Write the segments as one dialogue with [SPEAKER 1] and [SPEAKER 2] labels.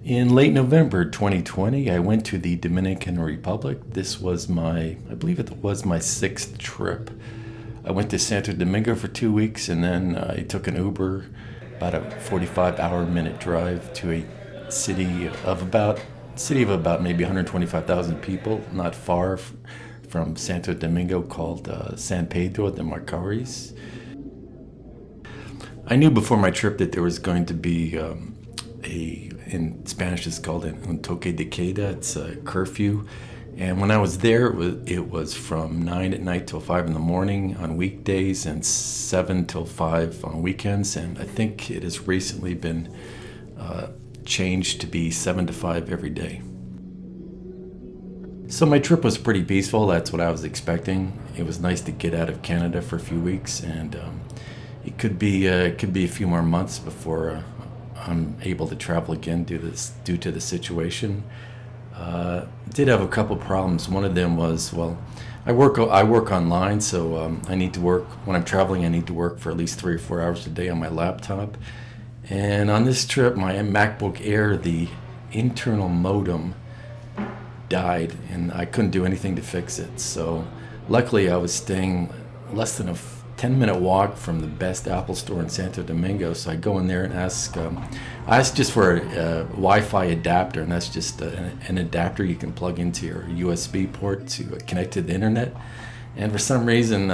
[SPEAKER 1] In late November 2020, I went to the Dominican Republic. This was I believe it was my sixth trip. I went to Santo Domingo for 2 weeks, and then I took an Uber, about a 45-hour-minute drive to a city of about maybe 125,000 people, not far from Santo Domingo, called San Pedro de Macorís. I knew before my trip that there was going to be in Spanish it's called un toque de queda. It's a curfew. And when I was there, it was from 9 at night till 5 in the morning on weekdays and 7 till 5 on weekends. And I think it has recently been changed to be 7 to 5 every day. So my trip was pretty peaceful. That's what I was expecting. It was nice to get out of Canada for a few weeks, and it could be a few more months before I'm able to travel again due to the situation. Did have a couple problems. One of them was, I work online, so I need to work when I'm traveling. I need to work for at least 3 or 4 hours a day on my laptop. And on this trip, my MacBook Air, the internal modem died, and I couldn't do anything to fix it. So luckily, I was staying less than a 10-minute walk from the best Apple store in Santo Domingo. So I go in there and I asked just for a Wi-Fi adapter, and that's just an adapter you can plug into your USB port to connect to the internet. And for some reason,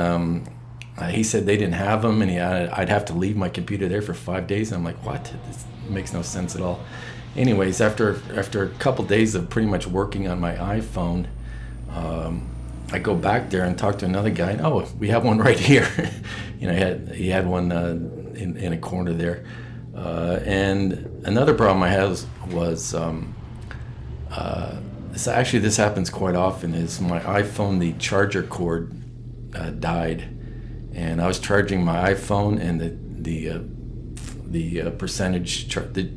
[SPEAKER 1] he said they didn't have them, and I'd have to leave my computer there for 5 days. And I'm like, what? This makes no sense at all. Anyways, after a couple days of pretty much working on my iPhone, I go back there and talk to another guy, and we have one right here. He had one in a corner there. And another problem I had was this happens quite often, is my iPhone, the charger cord died, and I was charging my iPhone, and the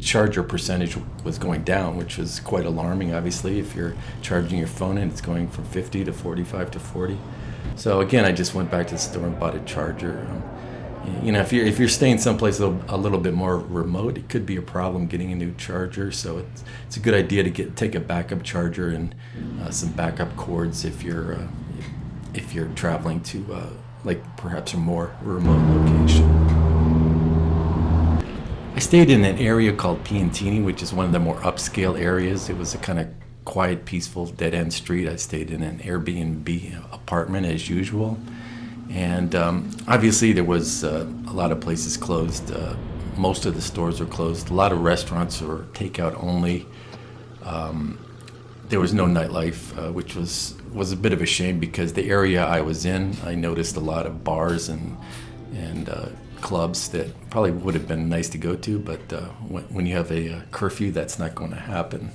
[SPEAKER 1] charger percentage was going down, which was quite alarming, obviously, if you're charging your phone and it's going from 50 to 45 to 40. So again, I just went back to the store and bought a charger. If you're staying someplace a little bit more remote, it could be a problem getting a new charger. So it's a good idea to take a backup charger and some backup cords if you're traveling to perhaps a more remote location. I stayed in an area called Piantini, which is one of the more upscale areas. It was a kind of quiet, peaceful, dead-end street. I stayed in an Airbnb apartment as usual. And obviously there was a lot of places closed. Most of the stores were closed. A lot of restaurants were takeout only. There was no nightlife, which was a bit of a shame, because the area I was in, I noticed a lot of bars and clubs that probably would have been nice to go to, but when you have a curfew, that's not going to happen.